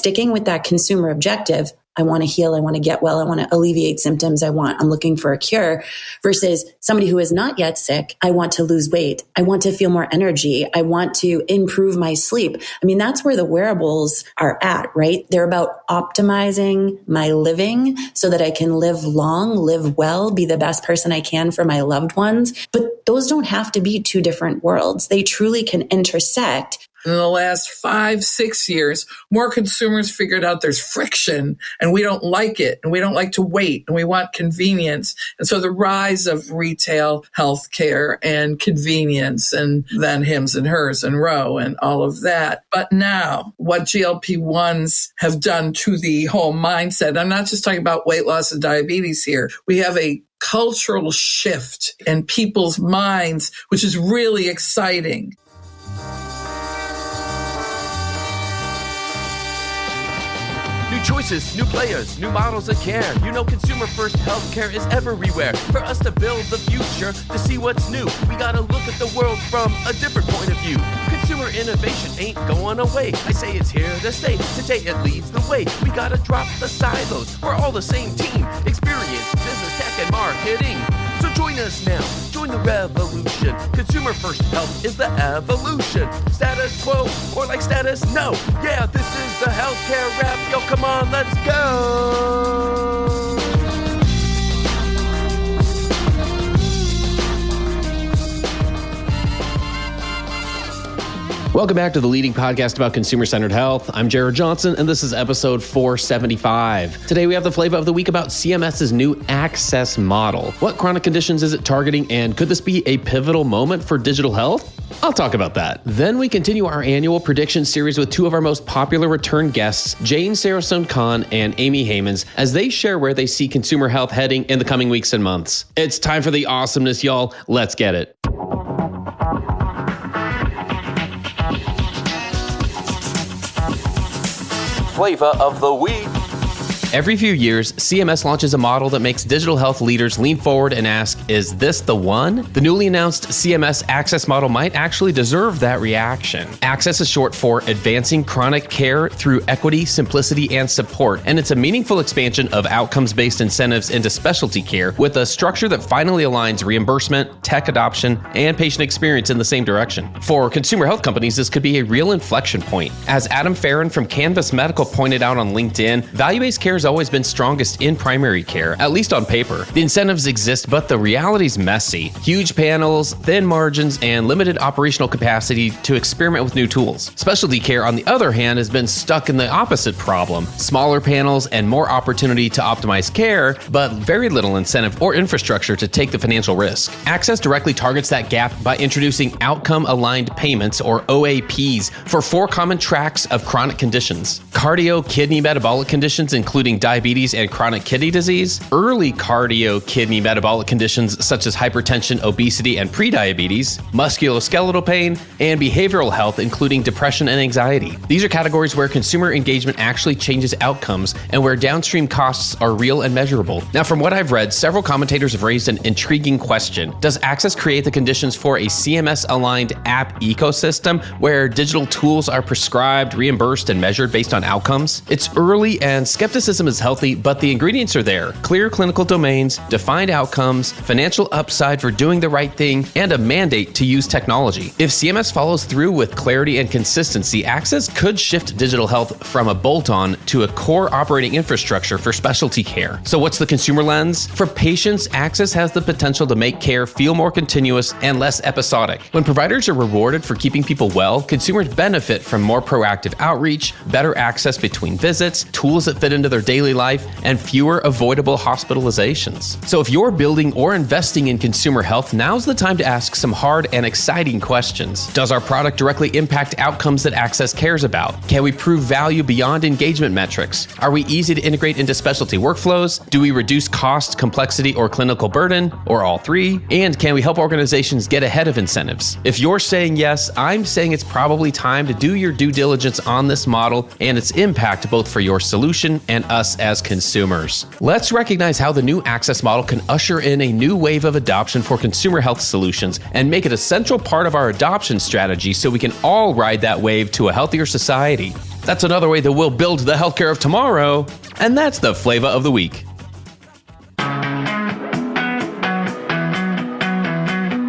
sticking with that consumer objective, I want to heal, I want to get well, I want to alleviate symptoms, I'm looking for a cure, versus somebody who is not yet sick, I want to lose weight, I want to feel more energy, I want to improve my sleep. I mean, that's where the wearables are at, right? They're about optimizing my living so that I can live long, live well, be the best person I can for my loved ones. But those don't have to be two different worlds. They truly can intersect. In the last 5-6 years, more consumers figured out there's friction and we don't like it and we don't like to wait and we want convenience. And so the rise of retail healthcare and convenience, and then Hims and Hers and Roe and all of that. But now what GLP-1s have done to the whole mindset, I'm not just talking about weight loss and diabetes here. We have a cultural shift in people's minds, which is really exciting. New choices, new players, new models of care. You know, consumer first healthcare is everywhere. For us to build the future, to see what's new, we gotta look at the world from a different point of view. Consumer innovation ain't going away. I say it's here to stay. Today it leads the way. We gotta drop the silos. We're all the same team. Experience, business, tech, and marketing. So join us now. Join the revolution. Consumer first health is the evolution. Status quo or like status no. Yeah, this is the healthcare rap. Yo, come on, let's go. Welcome back to the leading podcast about consumer-centered health. I'm Jared Johnson, and this is episode 475. Today, we have the flavor of the week about CMS's new access model. What chronic conditions is it targeting, and could this be a pivotal moment for digital health? I'll talk about that. Then we continue our annual prediction series with two of our most popular return guests, Jane Sarasohn-Kahn and Amy Heymans, as they share where they see consumer health heading in the coming weeks and months. It's time for the awesomeness, y'all. Let's get it. Flavor of the week. Every few years, CMS launches a model that makes digital health leaders lean forward and ask, is this the one? The newly announced CMS Access model might actually deserve that reaction. Access is short for Advancing Chronic Care Through Equity, Simplicity, and Support, and it's a meaningful expansion of outcomes-based incentives into specialty care with a structure that finally aligns reimbursement, tech adoption, and patient experience in the same direction. For consumer health companies, this could be a real inflection point. As Adam Farron from Canvas Medical pointed out on LinkedIn, value-based care has always been strongest in primary care, at least on paper. The incentives exist, but the reality's messy. Huge panels, thin margins, and limited operational capacity to experiment with new tools. Specialty care, on the other hand, has been stuck in the opposite problem. Smaller panels and more opportunity to optimize care, but very little incentive or infrastructure to take the financial risk. Access directly targets that gap by introducing outcome-aligned payments, or OAPs, for 4 common tracks of chronic conditions: cardio, kidney, metabolic conditions, including diabetes and chronic kidney disease, early cardio, kidney, metabolic conditions such as hypertension, obesity, and prediabetes, musculoskeletal pain, and behavioral health, including depression and anxiety. These are categories where consumer engagement actually changes outcomes and where downstream costs are real and measurable. Now, from what I've read, several commentators have raised an intriguing question. Does Access create the conditions for a CMS-aligned app ecosystem where digital tools are prescribed, reimbursed, and measured based on outcomes? It's early and skepticism is healthy, but the ingredients are there. Clear clinical domains, defined outcomes, financial upside for doing the right thing, and a mandate to use technology. If CMS follows through with clarity and consistency, Access could shift digital health from a bolt-on to a core operating infrastructure for specialty care. So what's the consumer lens? For patients, Access has the potential to make care feel more continuous and less episodic. When providers are rewarded for keeping people well, consumers benefit from more proactive outreach, better access between visits, tools that fit into their daily life, and fewer avoidable hospitalizations. So if you're building or investing in consumer health, now's the time to ask some hard and exciting questions. Does our product directly impact outcomes that Access cares about? Can we prove value beyond engagement metrics? Are we easy to integrate into specialty workflows? Do we reduce cost, complexity, or clinical burden, or all three? And can we help organizations get ahead of incentives? If you're saying yes, I'm saying it's probably time to do your due diligence on this model and its impact both for your solution and us as consumers. Let's recognize how the new Access model can usher in a new wave of adoption for consumer health solutions and make it a central part of our adoption strategy so we can all ride that wave to a healthier society. That's another way that we'll build the healthcare of tomorrow. And that's the Flava of the Week.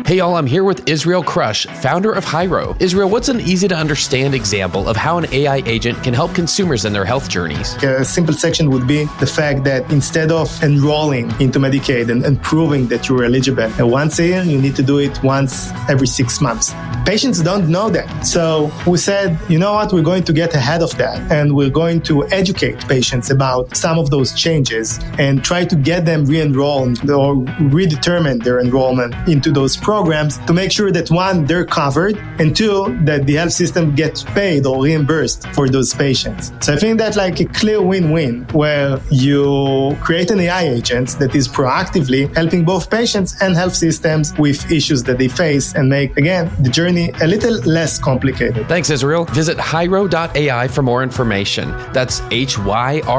Hey y'all, I'm here with Israel Krush, founder of Hyro. Israel, what's an easy to understand example of how an AI agent can help consumers in their health journeys? A simple section would be the fact that instead of enrolling into Medicaid and proving that you're eligible once a year, you need to do it once every 6 months. Patients don't know that. So we said, you know what, we're going to get ahead of that and we're going to educate patients about some of those changes and try to get them re-enrolled or redetermine their enrollment into those programs to make sure that one, they're covered, and two, that the health system gets paid or reimbursed for those patients. So I think that's like a clear win-win where you create an AI agent that is proactively helping both patients and health systems with issues that they face and make, again, the journey a little less complicated. Thanks, Israel. Visit Hyro.ai for more information. That's HYRO.ai.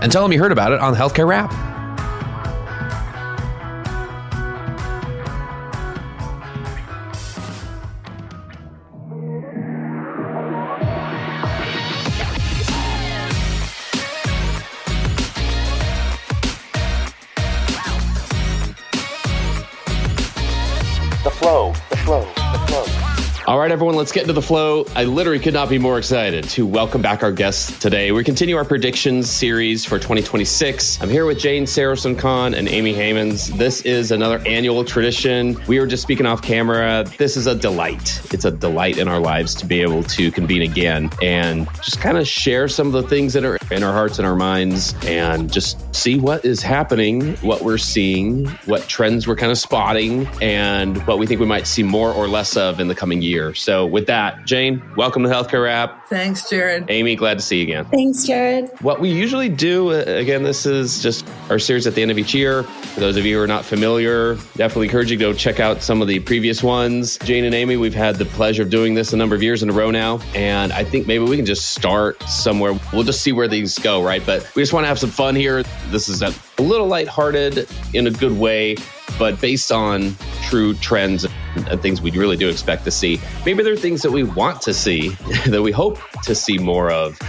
And tell them you heard about it on Healthcare Wrap. All right, everyone, let's get into the flow. I literally could not be more excited to welcome back our guests today. We continue our predictions series for 2026. I'm here with Jane Sarasohn-Kahn and Amy Heymans. This is another annual tradition. We were just speaking off camera. This is a delight. It's a delight in our lives to be able to convene again and just kind of share some of the things that are in our hearts and our minds and just see what is happening, what we're seeing, what trends we're kind of spotting, and what we think we might see more or less of in the coming year. So with that, Jane, welcome to Healthcare Wrap. Thanks, Jared. Amy, glad to see you again. Thanks, Jared. What we usually do, again, this is just our series at the end of each year. For those of you who are not familiar, definitely encourage you to go check out some of the previous ones. Jane and Amy, we've had the pleasure of doing this a number of years in a row now. And I think maybe we can just start somewhere. We'll just see where these go, right? But we just want to have some fun here. This is a little lighthearted in a good way, but based on true trends and things we really do expect to see. Maybe there are things that we want to see, that we hope to see more of,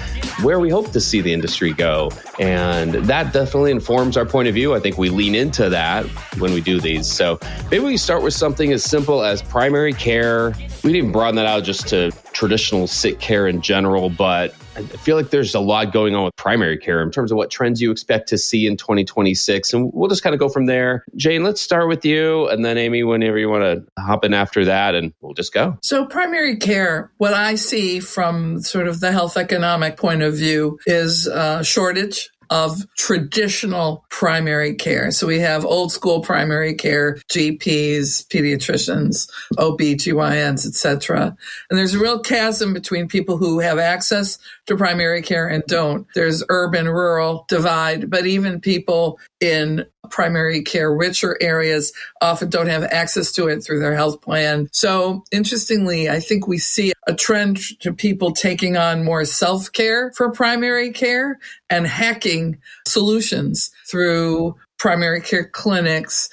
where we hope to see the industry go. And that definitely informs our point of view. I think we lean into that when we do these. So maybe we start with something as simple as primary care. We didn't even broaden that out just to traditional sick care in general, but I feel like there's a lot going on with primary care in terms of what trends you expect to see in 2026. And we'll just kind of go from there. Jane, let's start with you. And then Amy, whenever you want to hop in after that, and we'll just go. So primary care, what I see from sort of the health economic point of view is a shortage of traditional primary care. So we have old school primary care, GPs, pediatricians, OB-GYNs, et cetera. And there's a real chasm between people who have access to primary care and don't. There's urban-rural divide, but even people in primary care richer areas often don't have access to it through their health plan. So interestingly, I think we see a trend to people taking on more self-care for primary care and hacking solutions through primary care clinics,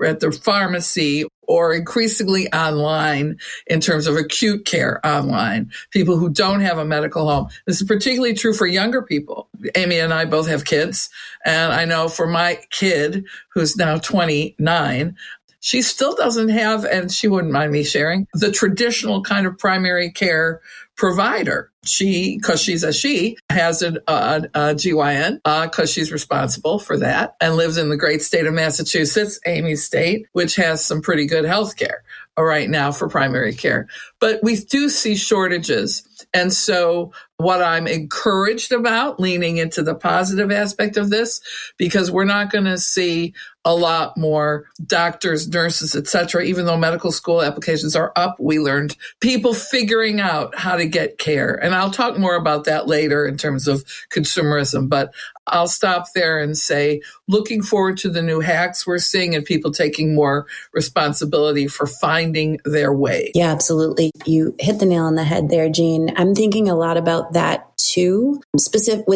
at the pharmacy, or increasingly online in terms of acute care online, people who don't have a medical home. This is particularly true for younger people. Amy and I both have kids, and I know for my kid, who's now 29, she still doesn't have, and she wouldn't mind me sharing, the traditional kind of primary care provider. Because she's a she, has a GYN because she's responsible for that and lives in the great state of Massachusetts, Amy's state, which has some pretty good health care right now for primary care. But we do see shortages. And so what I'm encouraged about, leaning into the positive aspect of this, because we're not going to see a lot more doctors, nurses, et cetera, even though medical school applications are up, we learned people figuring out how to get care. And I'll talk more about that later in terms of consumerism, but I'll stop there and say, looking forward to the new hacks we're seeing and people taking more responsibility for finding their way. Yeah, absolutely. You hit the nail on the head there, Jean. I'm thinking a lot about about that too, with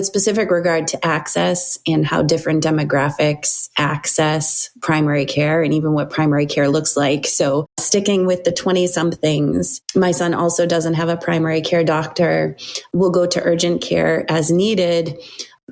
specific regard to access and how different demographics access primary care and even what primary care looks like. So sticking with the 20-somethings, my son also doesn't have a primary care doctor, will go to urgent care as needed.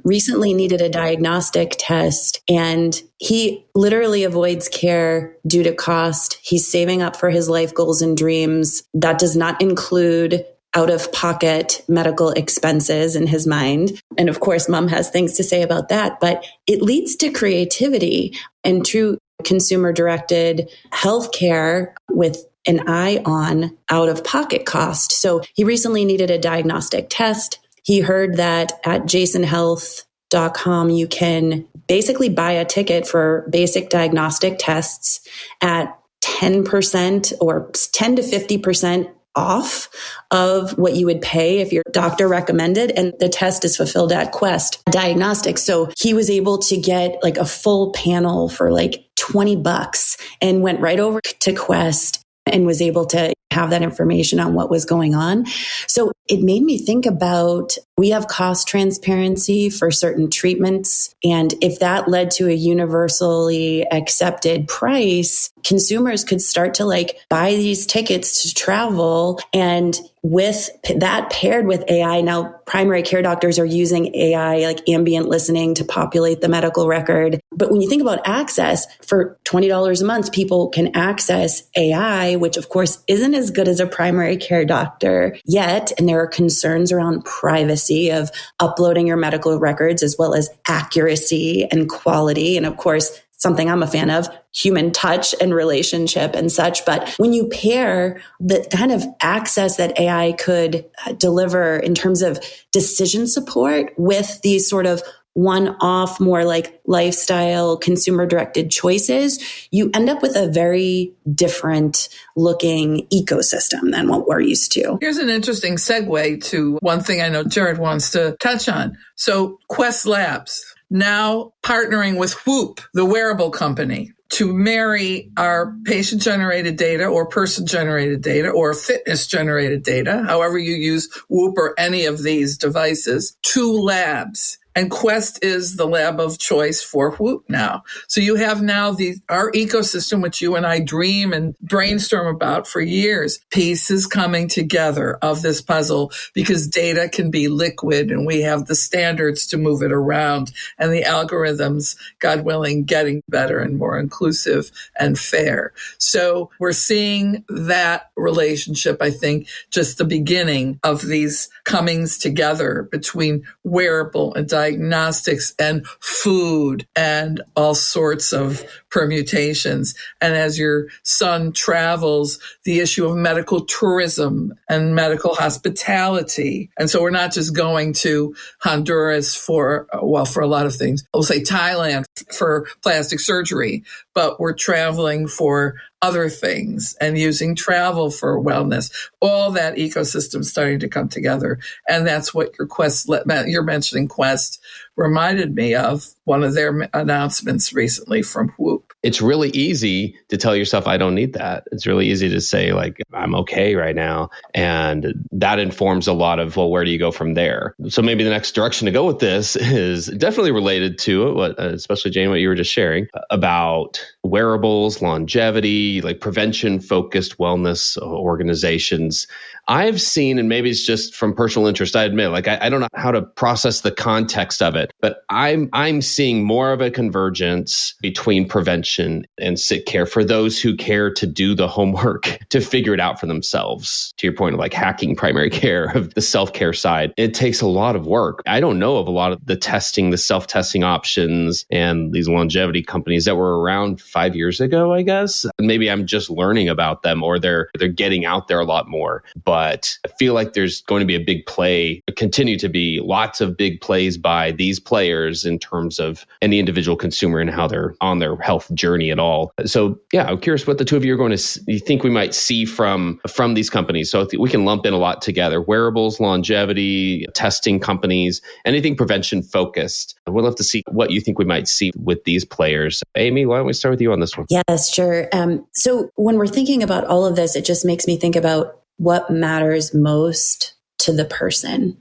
Recently needed a diagnostic test, and he literally avoids care due to cost. He's saving up for his life goals and dreams. That does not include out-of-pocket medical expenses in his mind. And of course, mom has things to say about that, but it leads to creativity and true consumer-directed healthcare with an eye on out-of-pocket cost. So he recently needed a diagnostic test. He heard that at jasonhealth.com, you can basically buy a ticket for basic diagnostic tests at 10% or 10 to 50% off of what you would pay if your doctor recommended. And the test is fulfilled at Quest Diagnostics. So he was able to get like a full panel for like $20 and went right over to Quest and was able to have that information on what was going on. So it made me think about, we have cost transparency for certain treatments. And if that led to a universally accepted price, consumers could start to like buy these tickets to travel. And with that paired with AI, now primary care doctors are using AI, like ambient listening, to populate the medical record. But when you think about access, for $20 a month, people can access AI, which of course isn't as good as a primary care doctor yet. And there are concerns around privacy of uploading your medical records, as well as accuracy and quality. And of course, something I'm a fan of, human touch and relationship and such. But when you pair the kind of access that AI could deliver in terms of decision support with these sort of one-off, more like lifestyle, consumer-directed choices, you end up with a very different looking ecosystem than what we're used to. Here's an interesting segue to one thing I know Jared wants to touch on. So Quest Labs now partnering with Whoop, the wearable company, to marry our patient-generated data or person-generated data or fitness-generated data, however you use Whoop or any of these devices, to labs. And Quest is the lab of choice for Whoop now. So you have now our ecosystem, which you and I dream and brainstorm about for years, pieces coming together of this puzzle, because data can be liquid and we have the standards to move it around and the algorithms, God willing, getting better and more inclusive and fair. So we're seeing that relationship, I think, just the beginning of these comings together between wearable and diagnostics and food and all sorts of permutations. And as your son travels, the issue of medical tourism and medical hospitality. And so we're not just going to Honduras for a lot of things. We'll say Thailand for plastic surgery, but we're traveling for other things and using travel for wellness. All that ecosystem starting to come together. And that's what you're mentioning Quest reminded me of, one of their announcements recently from Whoop. It's really easy to tell yourself, I don't need that. It's really easy to say, like, I'm okay right now. And that informs a lot of, well, where do you go from there? So maybe the next direction to go with this is definitely related to what, especially Jane, what you were just sharing about wearables, longevity, like prevention-focused wellness organizations. I've seen, and maybe it's just from personal interest, I admit, like I don't know how to process the context of it, but I'm seeing more of a convergence between prevention and sick care for those who care to do the homework to figure it out for themselves. To your point of like hacking primary care, of the self-care side, it takes a lot of work. I don't know of a lot of the testing, the self-testing options and these longevity companies that were around 5 years ago, I guess. Maybe I'm just learning about them, or they're getting out there a lot more. But I feel like there's going to be a big play, continue to be lots of big plays by these players in terms of any individual consumer and how they're on their health journey at all. So yeah, I'm curious what the two of you are going to you think we might see from these companies. So we can lump in a lot together: wearables, longevity, testing companies, anything prevention focused. We'd love to see what you think we might see with these players. Amy, why don't we start with you on this one? Yes, sure. So when we're thinking about all of this, it just makes me think about what matters most to the person.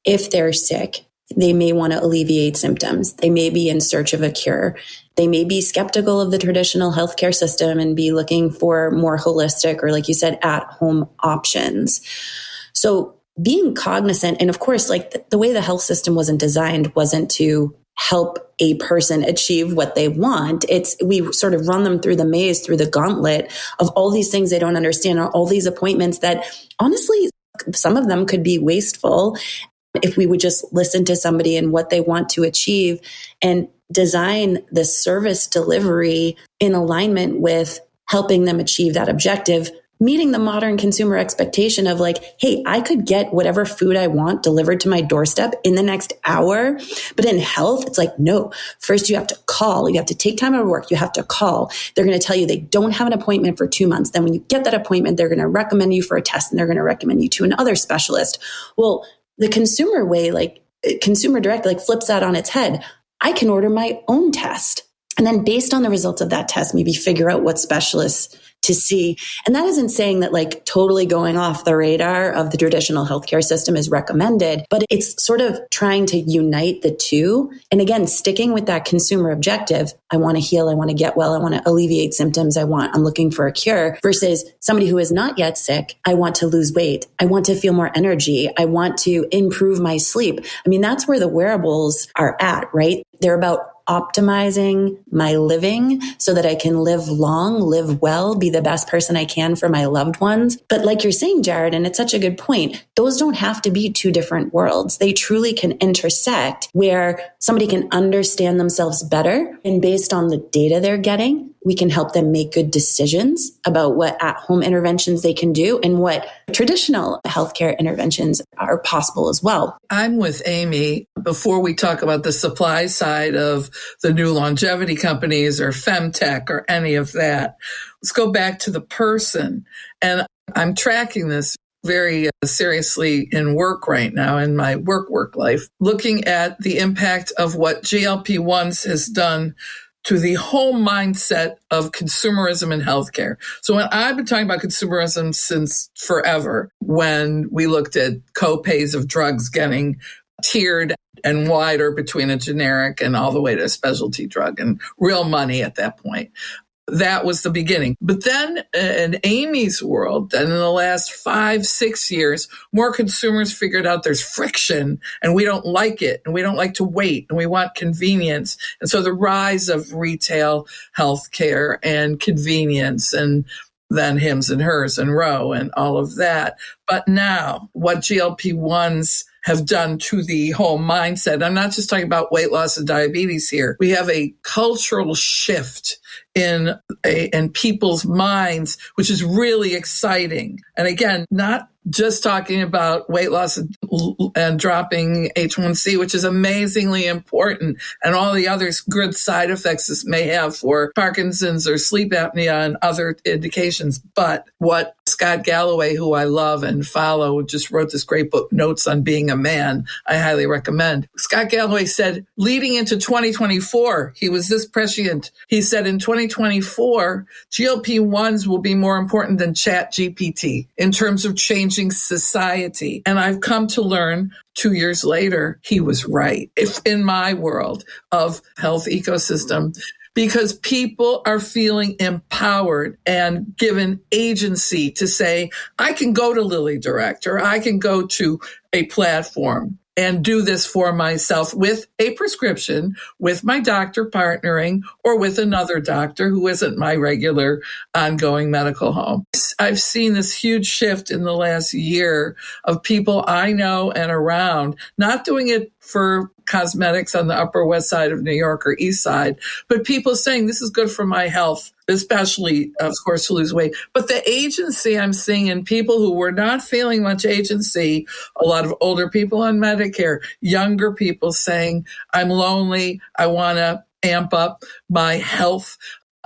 If they're sick, they may want to alleviate symptoms. They may be in search of a cure. They may be skeptical of the traditional healthcare system and be looking for more holistic or, like you said, at-home options. So being cognizant, and of course, like the way the health system wasn't designed wasn't to help a person achieve what they want. We sort of run them through the maze, through the gauntlet of all these things they don't understand, or all these appointments that honestly, some of them could be wasteful if we would just listen to somebody and what they want to achieve and design the service delivery in alignment with helping them achieve that objective, meeting the modern consumer expectation of like, hey, I could get whatever food I want delivered to my doorstep in the next hour. But in health, it's like, no, first you have to call. You have to take time out of work. You have to call. They're going to tell you they don't have an appointment for 2 months. Then when you get that appointment, they're going to recommend you for a test and they're going to recommend you to another specialist. Well, the consumer way, like consumer direct, like flips that on its head. I can order my own test. And then based on the results of that test, maybe figure out what specialists to see. And that isn't saying that like totally going off the radar of the traditional healthcare system is recommended, but it's sort of trying to unite the two. And again, sticking with that consumer objective. I want to heal. I want to get well. I want to alleviate symptoms. I'm looking for a cure versus somebody who is not yet sick. I want to lose weight. I want to feel more energy. I want to improve my sleep. I mean, that's where the wearables are at, right? They're about optimizing my living so that I can live long, live well, be the best person I can for my loved ones. But like you're saying, Jared, and it's such a good point, those don't have to be two different worlds. They truly can intersect where somebody can understand themselves better. And based on the data they're getting, we can help them make good decisions about what at-home interventions they can do and what traditional healthcare interventions are possible as well. I'm with Amy. Before we talk about the supply side of the new longevity companies or femtech or any of that, let's go back to the person. And I'm tracking this very seriously in work right now, in my work life, looking at the impact of what GLP-1s has done to the whole mindset of consumerism in healthcare. So when I've been talking about consumerism since forever, when we looked at co-pays of drugs getting tiered and wider between a generic and all the way to a specialty drug and real money at that point. That was the beginning. But then in Amy's world, then in the last 5-6 years, more consumers figured out there's friction and we don't like it and we don't like to wait and we want convenience. And so the rise of retail healthcare and convenience and then hims and hers and Roe and all of that. But now what GLP-1s have done to the whole mindset. I'm not just talking about weight loss and diabetes here. We have a cultural shift in people's minds, which is really exciting. And again, not just talking about weight loss and dropping H1C, which is amazingly important, and all the other good side effects this may have for Parkinson's or sleep apnea and other indications. But what Scott Galloway, who I love and follow, just wrote this great book, Notes on Being a Man, I highly recommend. Scott Galloway said, leading into 2024, he was this prescient. He said in 2024, GLP-1s will be more important than ChatGPT in terms of changing society. And I've come to learn 2 years later, he was right. If in my world of health ecosystem, because people are feeling empowered and given agency to say, I can go to LillyDirect or I can go to a platform and do this for myself with a prescription, with my doctor partnering, or with another doctor who isn't my regular ongoing medical home. I've seen this huge shift in the last year of people I know and around, not doing it for cosmetics on the Upper West Side of New York or East Side, but people saying this is good for my health, especially, of course, to lose weight. But the agency I'm seeing in people who were not feeling much agency, a lot of older people on Medicare, younger people saying, I'm lonely, I want to amp up my health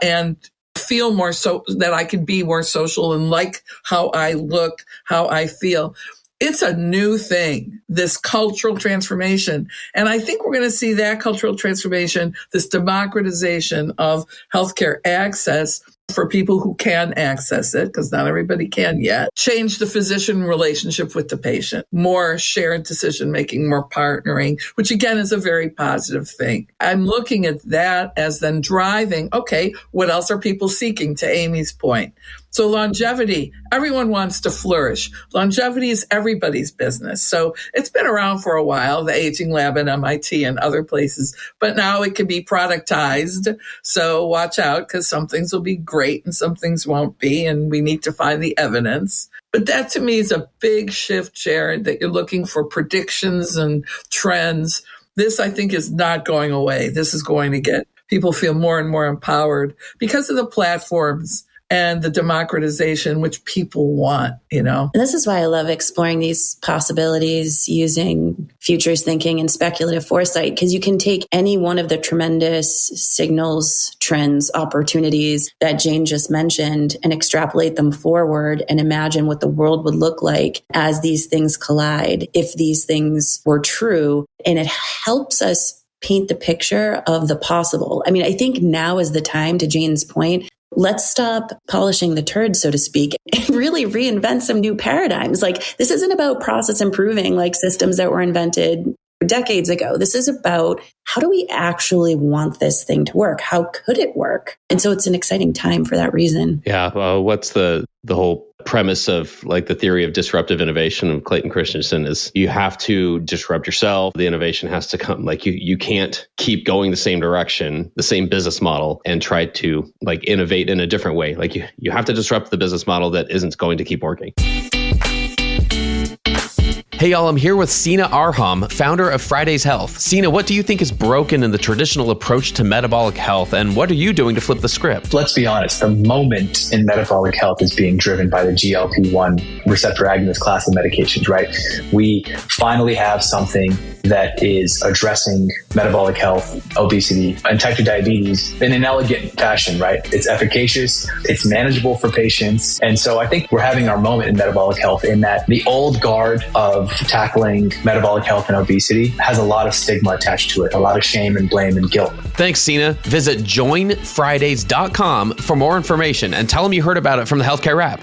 and feel more so that I can be more social and like how I look, how I feel. It's a new thing, this cultural transformation. And I think we're going to see that cultural transformation, this democratization of healthcare access, for people who can access it, because not everybody can yet. Change the physician relationship with the patient, more shared decision making, more partnering, which again is a very positive thing. I'm looking at that as then driving, okay, what else are people seeking, to Amy's point? So longevity, everyone wants to flourish. Longevity is everybody's business. So it's been around for a while, the Aging Lab at MIT and other places, but now it can be productized. So watch out, because some things will be great and some things won't be, and we need to find the evidence. But that to me is a big shift, Jared, that you're looking for predictions and trends. This, I think, is not going away. This is going to get people feel more and more empowered because of the platforms and the democratization, which people want, And this is why I love exploring these possibilities using futures thinking and speculative foresight, because you can take any one of the tremendous signals, trends, opportunities that Jane just mentioned and extrapolate them forward and imagine what the world would look like as these things collide, if these things were true. And it helps us paint the picture of the possible. I mean, I think now is the time, to Jane's point, let's stop polishing the turd, so to speak, and really reinvent some new paradigms. Like, this isn't about process improving like systems that were invented decades ago. This is about, how do we actually want this thing to work? How could it work? And so it's an exciting time for that reason. Yeah. What's the whole premise of like the theory of disruptive innovation of Clayton Christensen is you have to disrupt yourself. The innovation has to come. Like you can't keep going the same direction, the same business model, and try to like innovate in a different way. Like you have to disrupt the business model that isn't going to keep working. Hey y'all, I'm here with Sina Arham, founder of Friday's Health. Sina, what do you think is broken in the traditional approach to metabolic health, and what are you doing to flip the script? Let's be honest, the moment in metabolic health is being driven by the GLP-1 receptor agonist class of medications, right? We finally have something that is addressing metabolic health, obesity, and type 2 diabetes in an elegant fashion, right? It's efficacious, it's manageable for patients. And so I think we're having our moment in metabolic health in that the old guard of tackling metabolic health and obesity has a lot of stigma attached to it, a lot of shame and blame and guilt. Thanks, Sina. Visit joinfridays.com for more information and tell them you heard about it from the Healthcare Wrap.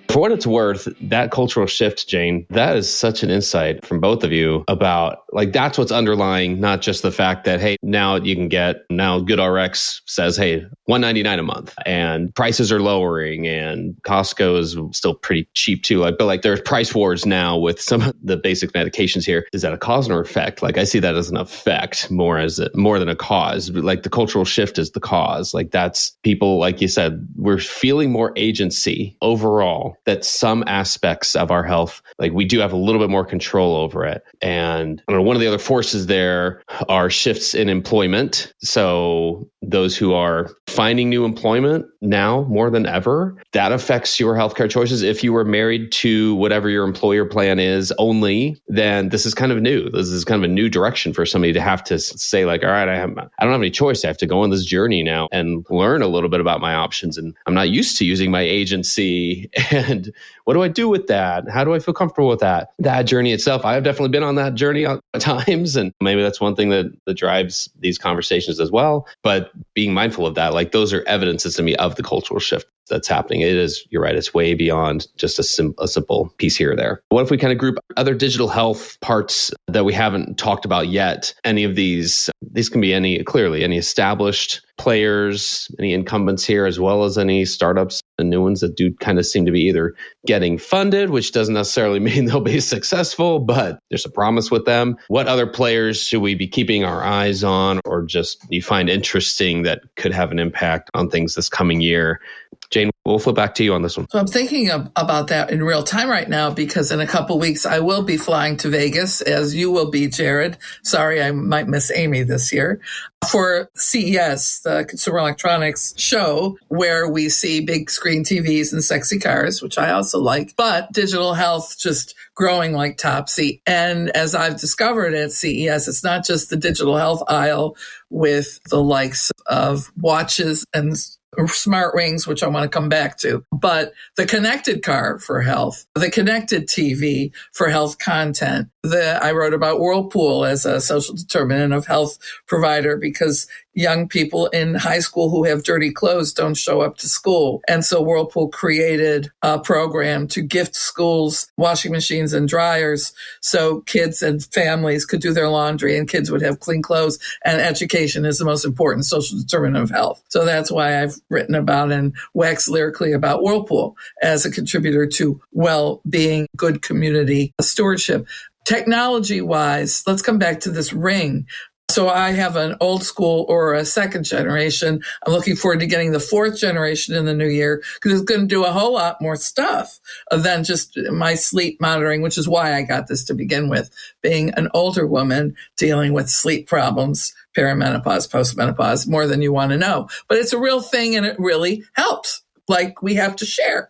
For what it's worth, that cultural shift, Jane, that is such an insight from both of you about, like, that's what's underlying, not just the fact that, hey, now GoodRx says, hey, $199 a month and prices are lowering and Costco is still pretty cheap too. But there's price wars now with some of the basic medications here. Is that a cause or effect? Like, I see that as an effect more than a cause. Like, the cultural shift is the cause. Like, that's people, like you said, we're feeling more agency overall, that some aspects of our health, like, we do have a little bit more control over it. And I don't know, one of the other forces there are shifts in employment. So those who are finding new employment now more than ever, that affects your healthcare choices. If you were married to whatever your employer plan is only, then this is kind of new. This is kind of a new direction for somebody to have to say, like, all right, I don't have any choice. I have to go on this journey now and learn a little bit about my options. And I'm not used to using my agency. And what do I do with that? How do I feel comfortable with that? That journey itself, I have definitely been on that journey at times. And maybe that's one thing that drives these conversations as well. But being mindful of that, like, those are evidences to me of the cultural shift that's happening. It is, you're right, it's way beyond just a simple piece here or there. What if we kind of group other digital health parts that we haven't talked about yet? Any of these can be any established players, any incumbents here, as well as any startups and new ones that do kind of seem to be either getting funded, which doesn't necessarily mean they'll be successful, but there's a promise with them. What other players should we be keeping our eyes on, or just you find interesting that could have an impact on things this coming year? Jane, we'll flip back to you on this one. So I'm thinking about that in real time right now, because in a couple of weeks, I will be flying to Vegas, as you will be, Jared. Sorry, I might miss Amy this year, for CES, the Consumer Electronics Show, where we see big screen TVs and sexy cars, which I also like, but digital health just growing like Topsy. And as I've discovered at CES, it's not just the digital health aisle with the likes of watches and smart rings, which I want to come back to, but the connected car for health, the connected TV for health content. I wrote about Whirlpool as a social determinant of health provider because young people in high school who have dirty clothes don't show up to school. And so Whirlpool created a program to gift schools washing machines and dryers so kids and families could do their laundry and kids would have clean clothes. And education is the most important social determinant of health. So that's why I've written about and waxed lyrically about Whirlpool as a contributor to well-being, good community stewardship. Technology-wise, let's come back to this ring. So I have an old school or a second generation. I'm looking forward to getting the fourth generation in the new year because it's going to do a whole lot more stuff than just my sleep monitoring, which is why I got this to begin with, being an older woman dealing with sleep problems, perimenopause, postmenopause, more than you want to know. But it's a real thing and it really helps. Like we have to share.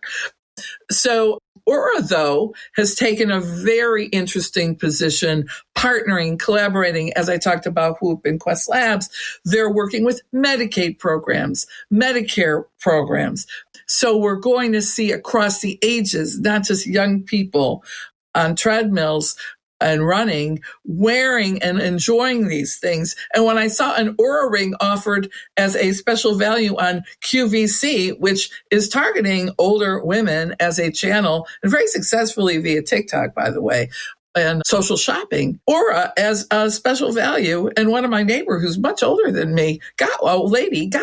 So Oura, though, has taken a very interesting position, partnering, collaborating. As I talked about Whoop and Quest Labs, they're working with Medicaid programs, Medicare programs. So we're going to see across the ages, not just young people on treadmills and running, wearing and enjoying these things. And when I saw an Oura ring offered as a special value on QVC, which is targeting older women as a channel, and very successfully via TikTok, by the way, and social shopping, Oura as a special value. And one of my neighbor who's much older than me got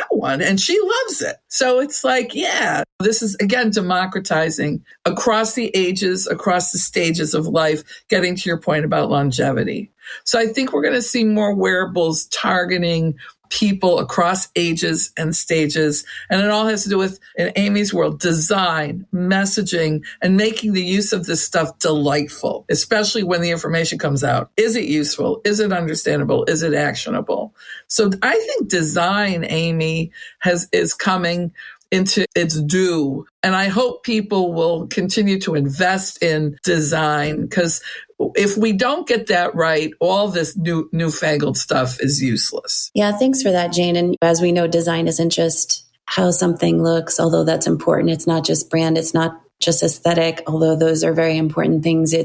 one and she loves it. So it's like, yeah, this is again, democratizing across the ages, across the stages of life, getting to your point about longevity. So I think we're going to see more wearables targeting people across ages and stages. And it all has to do with, in Amy's world, design, messaging, and making the use of this stuff delightful, especially when the information comes out. Is it useful? Is it understandable? Is it actionable? So I think design, Amy, is coming into its due. And I hope people will continue to invest in design because if we don't get that right, all this newfangled stuff is useless. Yeah, thanks for that, Jane. And as we know, design isn't just how something looks, although that's important. It's not just brand. It's not just aesthetic, although those are very important things.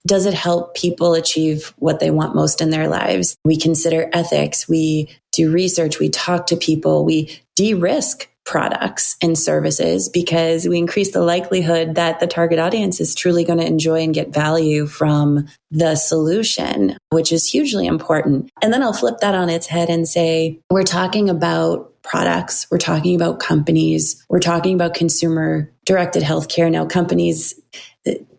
Does it help people achieve what they want most in their lives? We consider ethics. We do research. We talk to people. We de-risk products and services because we increase the likelihood that the target audience is truly going to enjoy and get value from the solution, which is hugely important. And then I'll flip that on its head and say, we're talking about products, we're talking about companies, we're talking about consumer directed healthcare. Now, companies,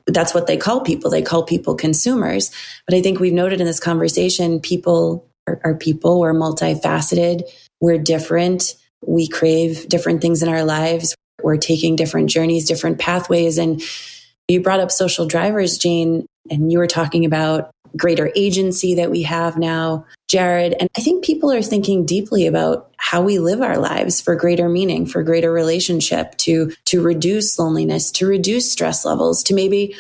that's what they call people. They call people consumers. But I think we've noted in this conversation, people are people, we're multifaceted, we're different. We crave different things in our lives. We're taking different journeys, different pathways. And you brought up social drivers, Jane, and you were talking about greater agency that we have now, Jared. And I think people are thinking deeply about how we live our lives for greater meaning, for greater relationship, to reduce loneliness, to reduce stress levels, to maybe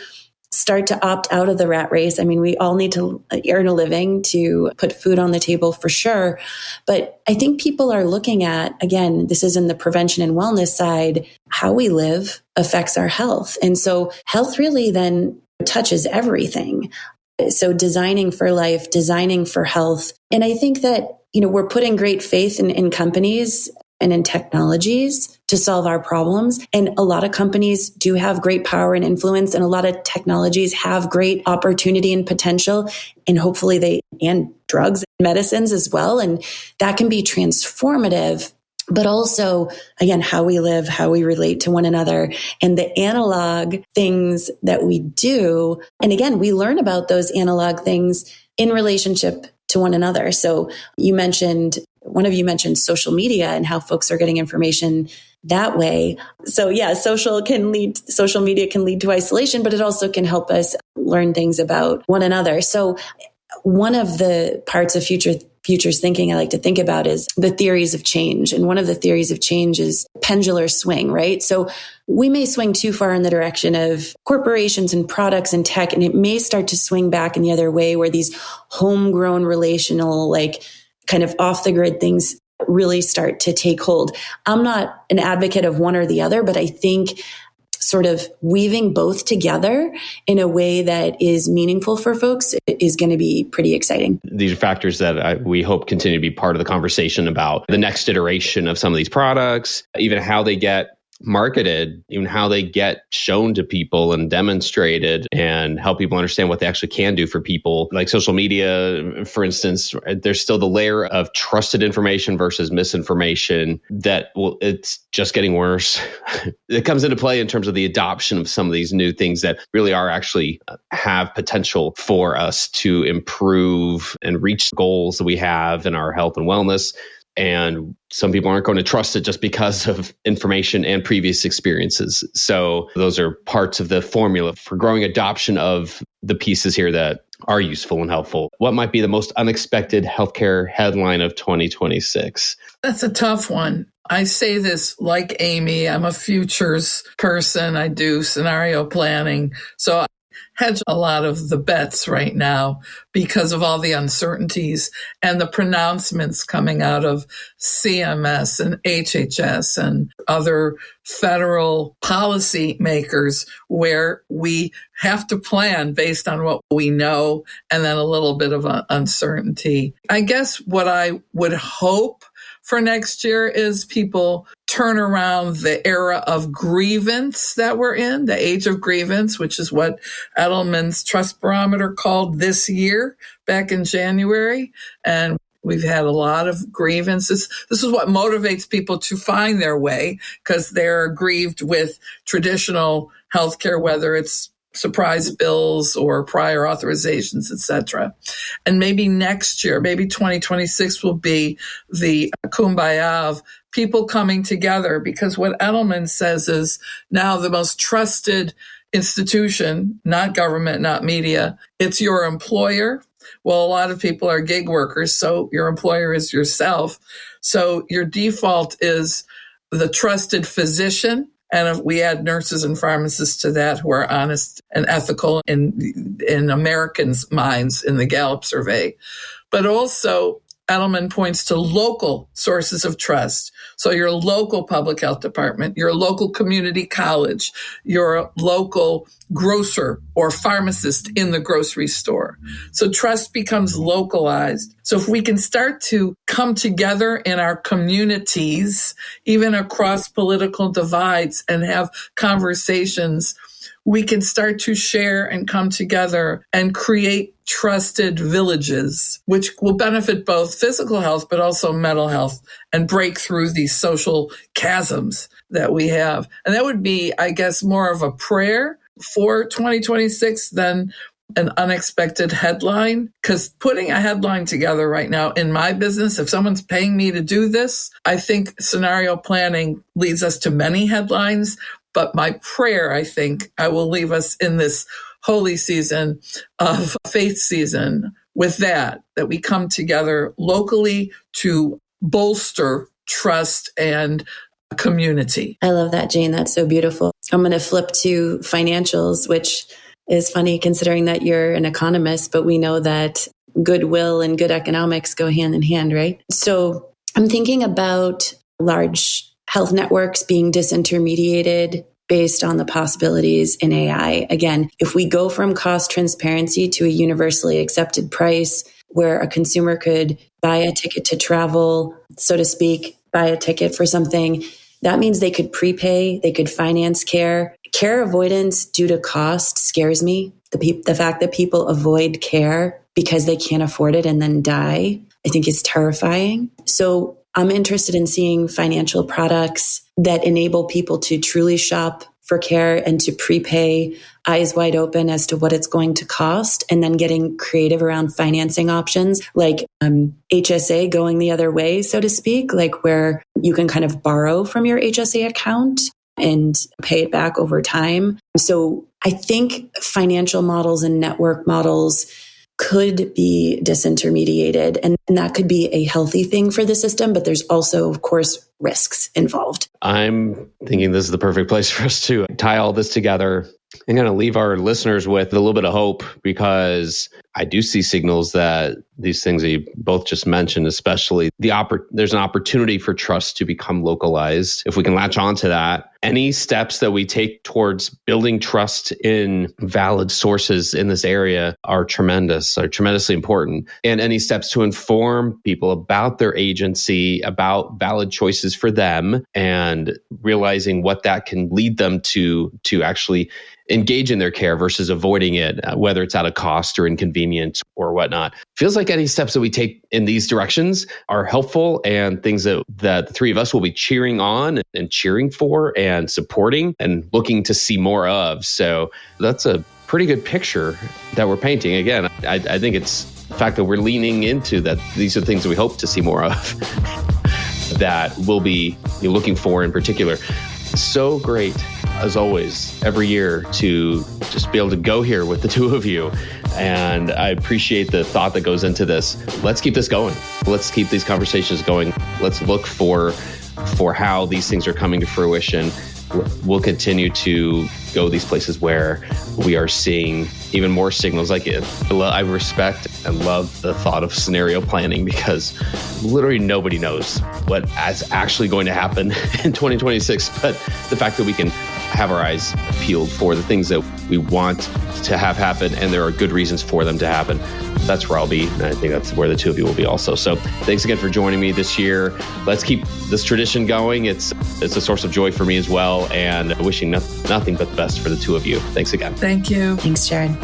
start to opt out of the rat race. I mean, we all need to earn a living to put food on the table for sure. But I think people are looking at, again, this is in the prevention and wellness side, how we live affects our health. And so health really then touches everything. So designing for life, designing for health. And I think that, we're putting great faith in companies and in technologies to solve our problems. And a lot of companies do have great power and influence, and a lot of technologies have great opportunity and potential, and hopefully and drugs and medicines as well. And that can be transformative, but also, again, how we live, how we relate to one another, and the analog things that we do. And again, we learn about those analog things in relationship to one another. So one of you mentioned social media and how folks are getting information that way. So yeah, social media can lead to isolation, but it also can help us learn things about one another. So one of the parts of futures thinking I like to think about is the theories of change. And one of the theories of change is pendular swing, right? So we may swing too far in the direction of corporations and products and tech, and it may start to swing back in the other way where these homegrown relational, kind of off the grid things really start to take hold. I'm not an advocate of one or the other, but I think sort of weaving both together in a way that is meaningful for folks is going to be pretty exciting. These are factors that we hope continue to be part of the conversation about the next iteration of some of these products, even how they get marketed, even how they get shown to people and demonstrated, and help people understand what they actually can do for people. Like social media, for instance, there's still the layer of trusted information versus misinformation that it's just getting worse. It comes into play in terms of the adoption of some of these new things that really are actually have potential for us to improve and reach goals that we have in our health and wellness. And some people aren't going to trust it just because of information and previous experiences. So those are parts of the formula for growing adoption of the pieces here that are useful and helpful. What might be the most unexpected healthcare headline of 2026? That's a tough one. I say this like Amy. I'm a futures person. I do scenario planning. So I hedge a lot of the bets right now because of all the uncertainties and the pronouncements coming out of CMS and HHS and other federal policy makers, where we have to plan based on what we know and then a little bit of uncertainty. I guess what I would hope for next year is people turn around the era of grievance that we're in, the age of grievance, which is what Edelman's Trust Barometer called this year back in January. And we've had a lot of grievances. This is what motivates people to find their way, because they're aggrieved with traditional healthcare, whether it's surprise bills or prior authorizations, et cetera. And maybe next year, maybe 2026 will be the kumbaya of people coming together, because what Edelman says is now the most trusted institution, not government, not media, it's your employer. Well, a lot of people are gig workers, so your employer is yourself. So your default is the trusted physician. And if we add nurses and pharmacists to that who are honest and ethical in Americans' minds in the Gallup survey. But also, Edelman points to local sources of trust. So your local public health department, your local community college, your local grocer or pharmacist in the grocery store. So trust becomes localized. So if we can start to come together in our communities, even across political divides, and have conversations, we can start to share and come together and create trusted villages, which will benefit both physical health, but also mental health, and break through these social chasms that we have. And that would be, I guess, more of a prayer for 2026 than an unexpected headline. Because putting a headline together right now in my business, if someone's paying me to do this, I think scenario planning leads us to many headlines. But my prayer, I think, I will leave us in this holy season of faith season with that we come together locally to bolster trust and community. I love that, Jane. That's so beautiful. I'm going to flip to financials, which is funny considering that you're an economist, but we know that goodwill and good economics go hand in hand, right? So I'm thinking about large health networks being disintermediated based on the possibilities in AI. Again, if we go from cost transparency to a universally accepted price where a consumer could buy a ticket to travel, so to speak, buy a ticket for something, that means they could prepay, they could finance care. Care avoidance due to cost scares me. The fact that people avoid care because they can't afford it and then die, I think is terrifying. So I'm interested in seeing financial products that enable people to truly shop for care and to prepay eyes wide open as to what it's going to cost, and then getting creative around financing options like HSA going the other way, so to speak, like where you can kind of borrow from your HSA account and pay it back over time. So I think financial models and network models could be disintermediated, and that could be a healthy thing for the system, but there's also, of course, risks involved. I'm thinking this is the perfect place for us to tie all this together and kind of leave our listeners with a little bit of hope, because I do see signals that these things that you both just mentioned, especially there's an opportunity for trust to become localized. If we can latch on to that, Any steps that we take towards building trust in valid sources in this area are tremendously important. And any steps to inform people about their agency, about valid choices for them, and realizing what that can lead them to actually engage in their care versus avoiding it, whether it's out of cost or inconvenience or whatnot. Feels like any steps that we take in these directions are helpful and things that the three of us will be cheering on and cheering for and supporting and looking to see more of. So that's a pretty good picture that we're painting. Again, I think it's the fact that we're leaning into that. These are things that we hope to see more of that we'll be looking for in particular. So great, as always, every year to just be able to go here with the two of you. And I appreciate the thought that goes into this. Let's keep this going. Let's keep these conversations going. Let's look for how these things are coming to fruition. We'll continue to go these places where we are seeing even more signals like it. I respect and love the thought of scenario planning because literally nobody knows what is actually going to happen in 2026. But the fact that we can have our eyes peeled for the things that we want to have happen, and there are good reasons for them to happen, that's where I'll be. And I think that's where the two of you will be also. So thanks again for joining me this year. Let's keep this tradition going. It's a source of joy for me as well. And wishing nothing but the best for the two of you. Thanks again. Thank you. Thanks, Jared.